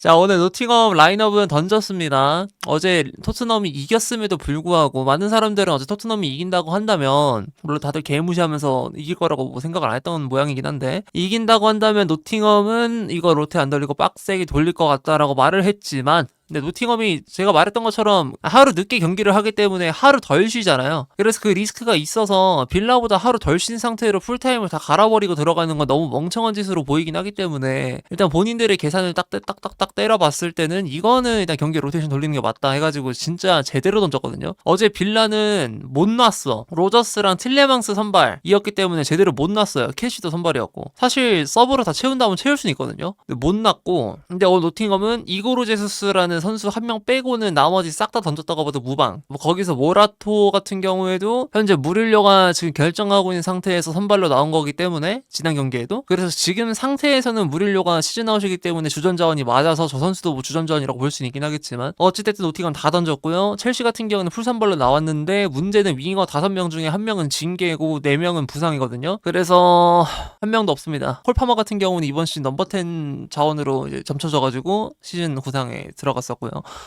자, 오늘 노팅엄 라인업은 던졌습니다. 어제 토트넘이 이겼음에도 불구하고 많은 사람들은 어제 토트넘이 이긴다고 한다면, 물론 다들 개무시하면서 이길 거라고 뭐 생각을 안 했던 모양이긴 한데, 이긴다고 한다면 노팅엄은 이거 로테 안 돌리고 빡세게 돌릴 것 같다라고 말을 했지만, 근데 노팅엄이 제가 말했던 것처럼 하루 늦게 경기를 하기 때문에 하루 덜 쉬잖아요. 그래서 그 리스크가 있어서 빌라보다 하루 덜 쉰 상태로 풀타임을 다 갈아버리고 들어가는 건 너무 멍청한 짓으로 보이긴 하기 때문에 일단 본인들의 계산을 딱딱딱딱 때려봤을 때는 이거는 일단 경기 로테이션 돌리는 게 맞다 해가지고 진짜 제대로 던졌거든요. 어제 빌라는 못 놨어. 로저스랑 틸레망스 선발이었기 때문에 제대로 못 놨어요. 캐시도 선발이었고 사실 서브로 다 채운다면 채울 수는 있거든요. 근데 못 놨고, 근데 노팅엄은 이고르 제수스라는 선수 한 명 빼고는 나머지 싹 다 던졌다고 봐도 무방. 뭐 거기서 모라토 같은 경우에도 현재 무릴료가 지금 결정하고 있는 상태에서 선발로 나온 거기 때문에 지난 경기에도, 그래서 지금 상태에서는 무릴료가 시즌 아웃이기 때문에 주전 자원이 맞아서 저 선수도 뭐 주전 자원이라고 볼 수는 있긴 하겠지만 어찌됐든 노팅엄 다 던졌고요. 첼시 같은 경우는 풀 선발로 나왔는데 문제는 윙어 5명 중에 1명은 징계고 4명은 부상이거든요. 그래서 한 명도 없습니다. 콜파머 같은 경우는 이번 시즌 넘버 10 자원으로 이제 점쳐져가지고 시즌 구상에 들어갔었고요.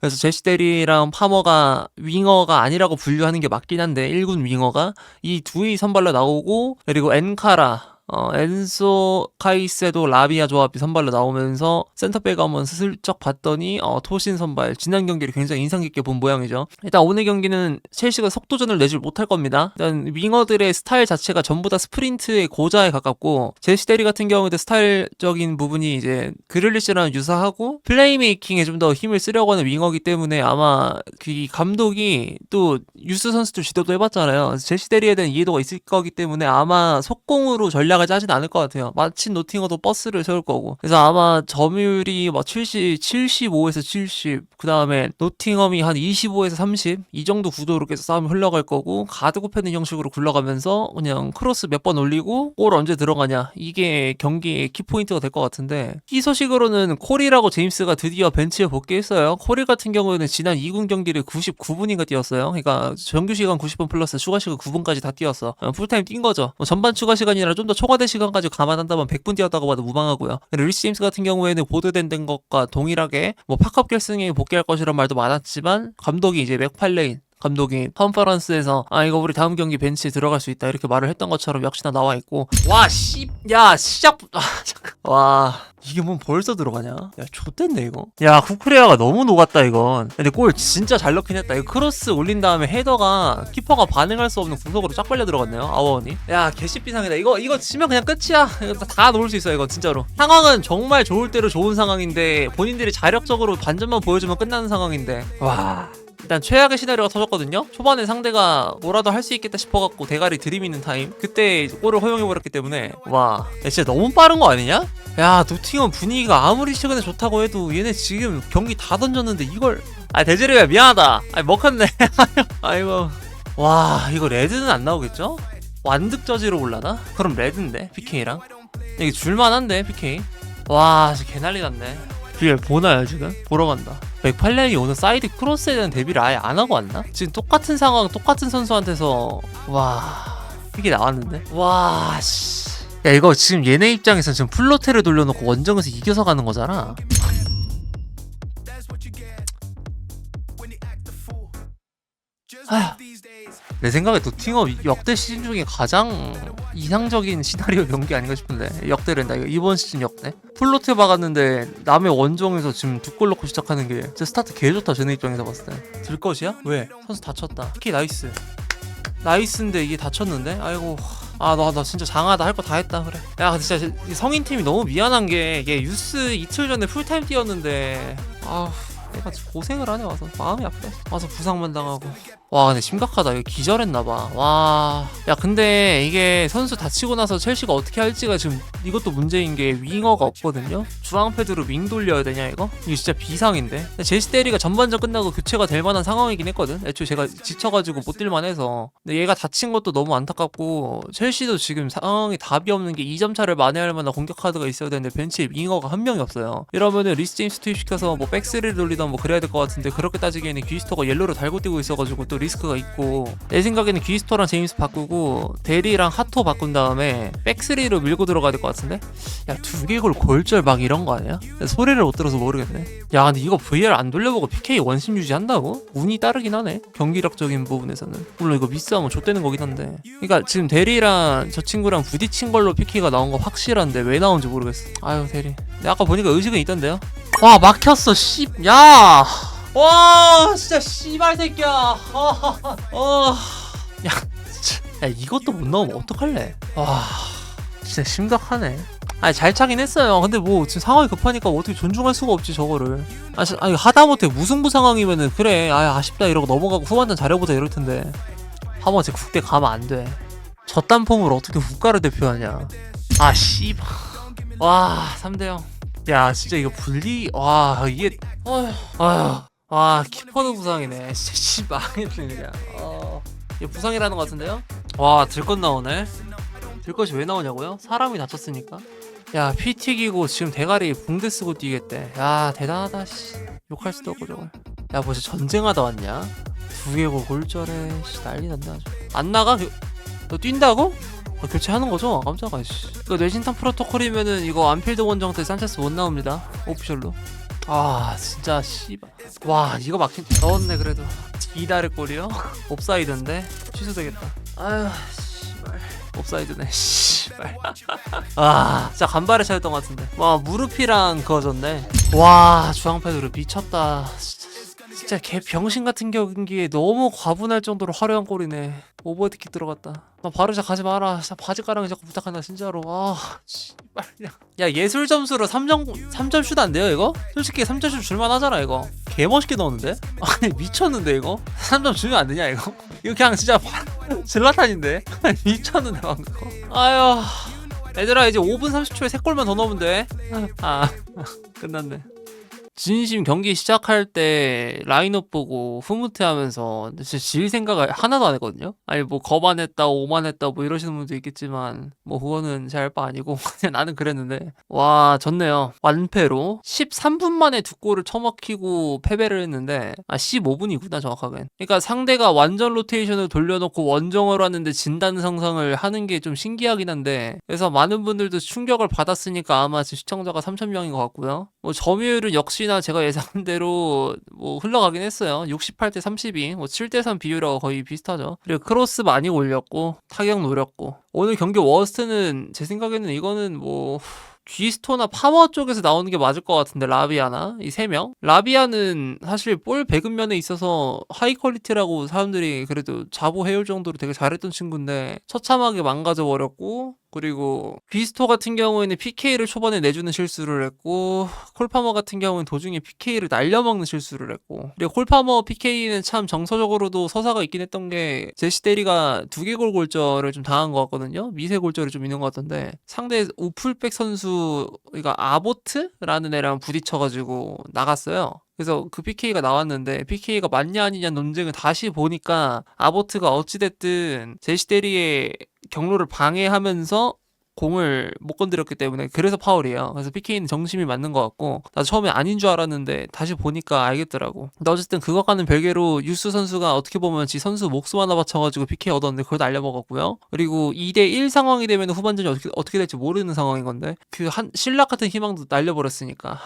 그래서 제시 데리랑 파머가 윙어가 아니라고 분류하는 게 맞긴 한데 1군 윙어가 이 둘이 선발로 나오고, 그리고 엔카라, 엔소 카이세도 라비아 조합이 선발로 나오면서 센터백 한번 슬쩍 봤더니 토신 선발, 지난 경기를 굉장히 인상 깊게 본 모양이죠. 일단 오늘 경기는 첼시가 속도전을 내줄 못할 겁니다. 일단 윙어들의 스타일 자체가 전부 다 스프린트의 고자에 가깝고, 제시 데리 같은 경우에도 스타일적인 부분이 이제 그릴리시랑 유사하고 플레이메이킹에 좀 더 힘을 쓰려고 하는 윙어기 때문에 아마 그 감독이 또 유스 선수들 지도도 해봤잖아요. 제시 데리에 대한 이해도가 있을 거기 때문에 아마 속공으로 전략을 짜진 않을 것 같아요. 마침 노팅어도 버스를 세울 거고. 그래서 아마 점유율이 막 75에서 70, 그 다음에 노팅엄이 한 25에서 30, 이 정도 구도로 계속 싸움이 흘러갈 거고, 가드고 패는 형식으로 굴러가면서 그냥 크로스 몇 번 올리고 골 언제 들어가냐, 이게 경기의 키포인트가 될 것 같은데, 이 소식으로는 콜이라고 제임스가 드디어 벤치에 복귀했어요. 콜이 같은 경우에는 지난 2군 경기를 99분인가 뛰었어요. 그러니까 정규 시간 90분 플러스 추가 시간 9분까지 다 뛰었어. 풀타임 뛴 거죠. 전반 추가 시간이라 좀 더 초과된 시간까지 감안한다면 100분 뛰었다고 봐도 무방하고요. 리스 제임스 같은 경우에는 보도된 것과 동일하게 뭐 팍업 결승에 복귀할 것이란 말도 많았지만, 감독이 이제 맥팔레인 감독이 컨퍼런스에서 이거 우리 다음 경기 벤치에 들어갈 수 있다 이렇게 말을 했던 것처럼 역시나 나와 있고, 와 이게 뭔 벌써 들어가냐? 야 좆됐네 이거. 야 쿠쿠레아가 너무 녹았다 이건. 근데 골 진짜 잘 넣긴 했다. 이거 크로스 올린 다음에 헤더가 키퍼가 반응할 수 없는 구석으로 쫙 빨려 들어갔네요. 아워원이. 야 개씹비상이다. 이거 치면 그냥 끝이야. 이거 다 놓을 수 있어 이거 진짜로. 상황은 정말 좋을 대로 좋은 상황인데 본인들이 자력적으로 반전만 보여주면 끝나는 상황인데, 와. 일단 최악의 시나리오가 터졌거든요. 초반에 상대가 뭐라도 할 수 있겠다 싶어갖고 대가리 들이미는 타임, 그때 골을 허용해버렸기 때문에 와, 야, 진짜 너무 빠른 거 아니냐? 야 노팅엄 분위기가 아무리 최근에 좋다고 해도 얘네 지금 경기 다 던졌는데 이걸. 대제리야 미안하다. 먹혔네. 아이고. 와 이거 레드는 안 나오겠죠? 완득 저지로 올라나? 그럼 레드인데 PK랑 이게 줄만한데 PK. 와 진짜 개난리 났네. 뒤에 보나요 지금? 보러 간다. 맥팔렌이 오늘 사이드 크로스에 대한 대비를 아예 안 하고 왔나? 지금 똑같은 상황 똑같은 선수한테서 와 이게 나왔는데? 와 씨. 야 이거 지금 얘네 입장에선 지금 플로테를 돌려놓고 원정에서 이겨서 가는 거잖아. 아휴. 내 생각에 노팅엄 역대 시즌 중에 가장 이상적인 시나리오 경기 아닌가 싶은데, 역대랜다 이거. 이번 시즌 역대 플로트 박았는데 남의 원정에서 지금 2골 넣고 시작하는 게 진짜 스타트 개좋다. 쟤네 입장에서 봤을 때 들 것이야? 왜? 선수 다쳤다. 특히 나이스인데 이게 다쳤는데? 아이고. 나 진짜 장하다. 할 거 다 했다. 그래. 야 진짜 성인팀이 너무 미안한 게, 이게 유스 이틀 전에 풀타임 뛰었는데 내가 고생을 하네. 와서 마음이 아프다. 와서 부상만 당하고. 와 근데 심각하다. 이거 기절했나봐. 와. 야 근데 이게 선수 다치고 나서 첼시가 어떻게 할지가 지금 이것도 문제인 게, 윙어가 없거든요. 주황 패드로 윙 돌려야 되냐 이거? 이거 진짜 비상인데. 제시 데리가 전반전 끝나고 교체가 될 만한 상황이긴 했거든. 애초에 제가 지쳐가지고 못 뛸만 해서. 근데 얘가 다친 것도 너무 안타깝고, 첼시도 지금 상황이 답이 없는 게 2점 차를 만회할 만한 공격 카드가 있어야 되는데 벤치에 윙어가 한 명이 없어요. 이러면은 리스 제임스 투입시켜서 뭐 백스리를 돌리던 뭐 그래야 될 것 같은데, 그렇게 따지기에는 귀스토가 옐로를 달고 뛰고 있어가지고 또 리스크가 있고, 내 생각에는 귀스토랑 제임스 바꾸고 대리랑 하토 바꾼 다음에 백스리로 밀고 들어가야 될 것 같은데? 야, 두개골 골절 막 이런 거 아니야? 소리를 못 들어서 모르겠네. 야, 근데 이거 VR 안 돌려보고 PK 원심 유지한다고? 운이 따르긴 하네, 경기력적인 부분에서는. 물론 이거 미스하면 좆되는 거긴 한데, 그러니까 지금 대리랑 저 친구랑 부딪힌 걸로 PK가 나온 거 확실한데 왜 나온지 모르겠어. 아유, 대리. 근데 아까 보니까 의식은 있던데요? 와, 막혔어. 씨. 야, 와, 진짜 씨발 새끼야. 야, 진짜. 야, 이것도 못 넣으면 어떡할래? 와, 진짜 심각하네. 아니, 잘 차긴 했어요. 근데 뭐 지금 상황이 급하니까 어떻게 존중할 수가 없지 저거를. 아니, 하다못해 무승부 상황이면은 그래, 아쉽다 이러고 넘어가고 후반전 잘해보자 이럴 텐데, 하마치 국대 가면 안 돼. 저딴 폼으로 어떻게 국가를 대표하냐. 아, 씨발. 와, 3대0. 야, 진짜 이거 와, 이게 와, 키퍼도 부상이네. 진짜 씨 망했네 그냥. 이게 부상이라는 것 같은데요? 와, 들것 나오네. 들것이 왜 나오냐고요? 사람이 다쳤으니까. 야, 피 튀기고 지금 대가리 붕대 쓰고 뛰겠대. 야, 대단하다. 씨. 욕할 수도 없고 저걸. 야, 벌써 전쟁하다 왔냐? 두개골 골절해. 씨, 난리 난다 아주. 안 나가? 너 뛴다고? 교체하는 거죠? 깜짝아. 씨. 이거 뇌신탕 프로토콜이면은 이거 안필드 원정 때 산체스 못 나옵니다. 오피셜로. 아, 진짜 씨발. 와, 이거 막힌. 넣었네 그래도. 이다를 골이요? 옵사이드인데 취소되겠다. 아유, 씨발. 옵사이드네. 씨발. 아, 진짜 간발의 차였던 것 같은데. 와, 무릎이랑 그어졌네. 와, 주황패드로 미쳤다. 진짜 개 병신 같은 경기에 너무 과분할 정도로 화려한 골이네. 오버헤드킥 들어갔다. 나 바르샤 가지 마라. 진짜 바지가랑이 자꾸 부탁한다 진짜로. 아, 씨발. 야, 예술 점수로 3점 슛 안 돼요 이거? 솔직히 3점 슛 줄만 하잖아 이거. 개 멋있게 넣었는데? 아니, 미쳤는데 이거? 3점 주면 안 되냐 이거? 이거 그냥 진짜 질라탄인데? 미쳤는데 방금. 아유. 얘들아, 이제 5분 30초에 3골만 더 넣으면 돼. 끝났네. 진심 경기 시작할 때 라인업 보고 흐뭇해하면서 진짜 질 생각을 하나도 안 했거든요. 아니, 뭐 거만했다 오만했다 뭐 이러시는 분도 있겠지만 뭐 그거는 제 알 바 아니고 그냥 나는 그랬는데, 와, 졌네요. 완패로 13분 만에 2골을 처먹히고 패배를 했는데, 15분이구나 정확하게. 그러니까 상대가 완전 로테이션을 돌려놓고 원정을 하는데 진다는 상상을 하는 게 좀 신기하긴 한데, 그래서 많은 분들도 충격을 받았으니까 아마 지금 시청자가 3,000명인 것 같고요. 뭐 점유율은 역시나 제가 예상한 대로 뭐 흘러가긴 했어요. 68대 32, 뭐 7대 3 비율하고 거의 비슷하죠. 그리고 크로스 많이 올렸고 타격 노렸고. 오늘 경기 워스트는 제 생각에는 이거는 뭐 귀스토나 파머 쪽에서 나오는 게 맞을 것 같은데, 라비아나 이 3명. 라비아는 사실 볼 배급 면에 있어서 하이 퀄리티라고 사람들이 그래도 자부해올 정도로 되게 잘했던 친구인데 처참하게 망가져 버렸고, 그리고 귀스토 같은 경우에는 PK를 초반에 내주는 실수를 했고, 콜파머 같은 경우는 도중에 PK를 날려먹는 실수를 했고, 그리고 콜파머 PK는 참 정서적으로도 서사가 있긴 했던 게, 제시데리가 2개골 골절을 좀 당한 것 같거든요. 미세 골절이 좀 있는 것 같던데, 상대 우풀백 선수, 그러니까 아보트라는 애랑 부딪혀가지고 나갔어요. 그래서 그 PK가 나왔는데 PK가 맞냐 아니냐 논쟁을 다시 보니까 아보트가 어찌됐든 제시데리의 경로를 방해하면서 공을 못 건드렸기 때문에 그래서 파울이에요. 그래서 PK는 정심이 맞는 것 같고, 나 처음에 아닌 줄 알았는데 다시 보니까 알겠더라고. 근데 어쨌든 그것과는 별개로 유스 선수가 어떻게 보면 지 선수 목숨 하나 바쳐가지고 PK 얻었는데 그걸 날려먹었고요. 그리고 2대1 상황이 되면 후반전이 어떻게 될지 모르는 상황인 건데 그 신락 같은 희망도 날려버렸으니까.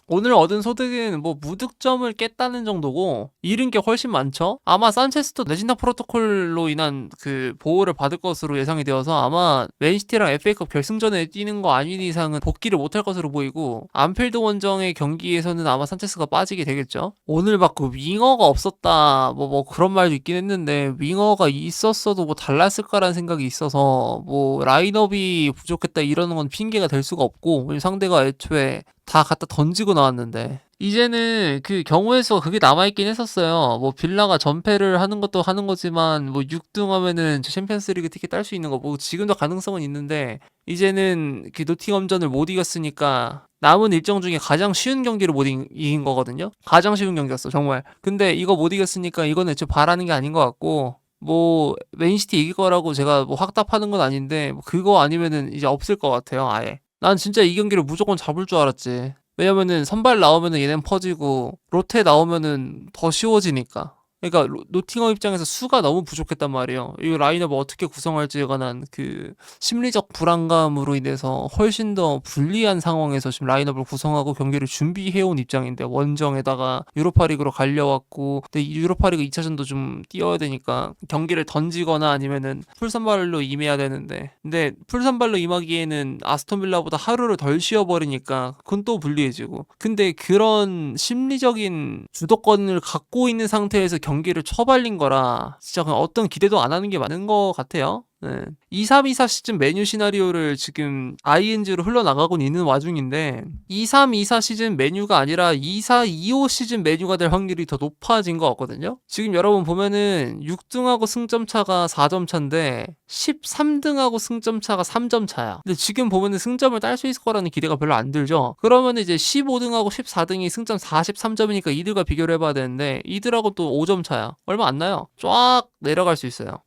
오늘 얻은 소득은 뭐 무득점을 깼다는 정도고 잃은 게 훨씬 많죠. 아마 산체스도 레진다 프로토콜로 인한 그 보호를 받을 것으로 예상이 되어서 아마 맨시티랑 FA컵 결승전에 뛰는 거 아닌 이상은 복귀를 못할 것으로 보이고, 안필드 원정의 경기에서는 아마 산체스가 빠지게 되겠죠. 오늘 막 그 윙어가 없었다 뭐 그런 말도 있긴 했는데, 윙어가 있었어도 뭐 달랐을까라는 생각이 있어서 뭐 라인업이 부족했다 이러는 건 핑계가 될 수가 없고, 상대가 애초에 다 갖다 던지고 나왔는데, 이제는 그 경우의 수가 그게 남아있긴 했었어요. 뭐 빌라가 전패를 하는 것도 하는 거지만 뭐 6등 하면은 챔피언스리그 티켓 딸 수 있는 거 뭐 지금도 가능성은 있는데, 이제는 그 노팅엄전을 못 이겼으니까 남은 일정 중에 가장 쉬운 경기를 못 이긴 거거든요. 가장 쉬운 경기였어 정말. 근데 이거 못 이겼으니까 이거는 애초에 바라는 게 아닌 것 같고, 뭐 맨시티 이길 거라고 제가 뭐 확답하는 건 아닌데, 뭐 그거 아니면은 이제 없을 것 같아요 아예. 난 진짜 이 경기를 무조건 잡을 줄 알았지. 왜냐면은 선발 나오면은 얘는 퍼지고 로테 나오면은 더 쉬워지니까. 그러니까 노팅엄 입장에서 수가 너무 부족했단 말이에요. 이 라인업을 어떻게 구성할지에 관한 그 심리적 불안감으로 인해서 훨씬 더 불리한 상황에서 지금 라인업을 구성하고 경기를 준비해온 입장인데, 원정에다가 유로파리그로 갈려왔고, 근데 이 유로파리그 2차전도 좀 뛰어야 되니까 경기를 던지거나 아니면은 풀선발로 임해야 되는데, 근데 풀선발로 임하기에는 아스톤빌라보다 하루를 덜 쉬어버리니까 그건 또 불리해지고. 근데 그런 심리적인 주도권을 갖고 있는 상태에서 경기를 처발린 거라 진짜 그냥 어떤 기대도 안 하는 게 맞는 것 같아요. 네. 23-24 시즌 메뉴 시나리오를 지금 ING로 흘러나가고 있는 와중인데, 23-24 시즌 메뉴가 아니라 24-25 시즌 메뉴가 될 확률이 더 높아진 것 같거든요. 지금 여러분 보면은 6등하고 승점 차가 4점 차인데 13등하고 승점 차가 3점 차야. 근데 지금 보면은 승점을 딸 수 있을 거라는 기대가 별로 안 들죠. 그러면 이제 15등하고 14등이 승점 43점이니까 이들과 비교를 해봐야 되는데, 이들하고 또 5점 차야. 얼마 안 나요. 쫙 내려갈 수 있어요.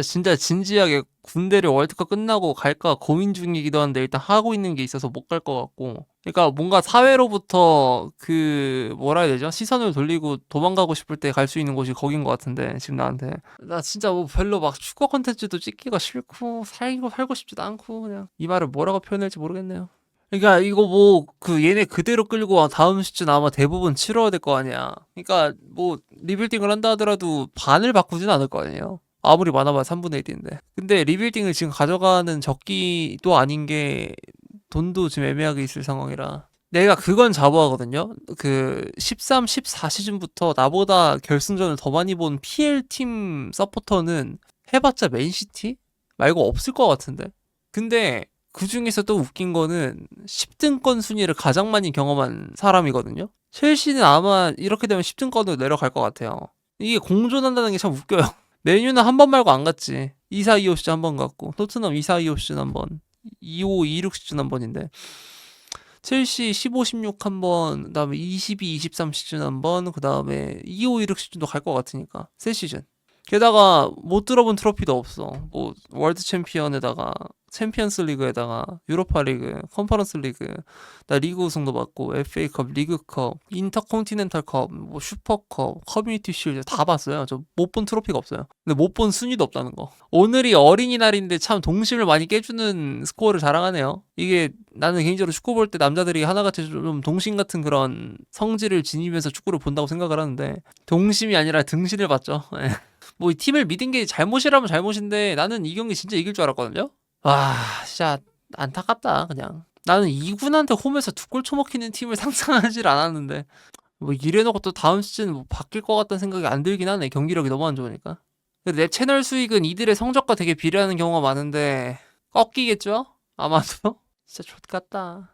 진짜 진지하게 군대를 월드컵 끝나고 갈까 고민 중이기도 한데, 일단 하고 있는 게 있어서 못 갈 것 같고. 그러니까 뭔가 사회로부터 그 뭐라 해야 되죠? 시선을 돌리고 도망가고 싶을 때 갈 수 있는 곳이 거긴 것 같은데, 지금 나한테. 나 진짜 뭐 별로 막 축구 콘텐츠도 찍기가 싫고 살고 싶지도 않고, 그냥 이 말을 뭐라고 표현할지 모르겠네요. 그러니까 이거 뭐 그 얘네 그대로 끌고 다음 시즌 아마 대부분 치러야 될 거 아니야. 그러니까 뭐 리빌딩을 한다 하더라도 반을 바꾸진 않을 거 아니에요. 아무리 많아봐야 3분의 1인데. 근데 리빌딩을 지금 가져가는 적기도 아닌 게, 돈도 지금 애매하게 있을 상황이라. 내가 그건 자부하거든요. 그 13, 14 시즌부터 나보다 결승전을 더 많이 본 PL팀 서포터는 해봤자 맨시티 말고 없을 것 같은데. 근데 그 중에서 또 웃긴 거는 10등권 순위를 가장 많이 경험한 사람이거든요. 첼시는 아마 이렇게 되면 10등권으로 내려갈 것 같아요. 이게 공존한다는 게 참 웃겨요. 메뉴는 한 번 말고 안 갔지. 24-25 시즌 한 번 갔고, 토트넘 24-25 시즌 한 번, 25-26 시즌 한 번인데, 첼시 15-16 한 번, 그다음에 22-23 시즌 한 번, 그다음에 25-26 시즌도 갈 것 같으니까 세 시즌. 게다가 못 들어본 트로피도 없어. 뭐 월드 챔피언에다가 챔피언스 리그에다가 유로파 리그, 컨퍼런스 리그, 나 리그 우승도 받고, FA컵, 리그컵, 인터컨티넨탈컵, 뭐 슈퍼컵, 커뮤니티 쉴드 다 봤어요. 저 못 본 트로피가 없어요. 근데 못 본 순위도 없다는 거. 오늘이 어린이날인데 참 동심을 많이 깨주는 스코어를 자랑하네요. 이게 나는 개인적으로 축구 볼 때 남자들이 하나같이 좀 동심 같은 그런 성질을 지니면서 축구를 본다고 생각을 하는데, 동심이 아니라 등신을 봤죠. 뭐 이 팀을 믿은 게 잘못이라면 잘못인데, 나는 이 경기 진짜 이길 줄 알았거든요. 와, 진짜 안타깝다. 그냥 나는 이군한테 홈에서 2골 쳐먹히는 팀을 상상하질 않았는데, 뭐 이래놓고 또 다음 시즌 뭐 바뀔 것 같다는 생각이 안 들긴 하네. 경기력이 너무 안 좋으니까. 근데 내 채널 수익은 이들의 성적과 되게 비례하는 경우가 많은데 꺾이겠죠? 아마도. 진짜 좆같다.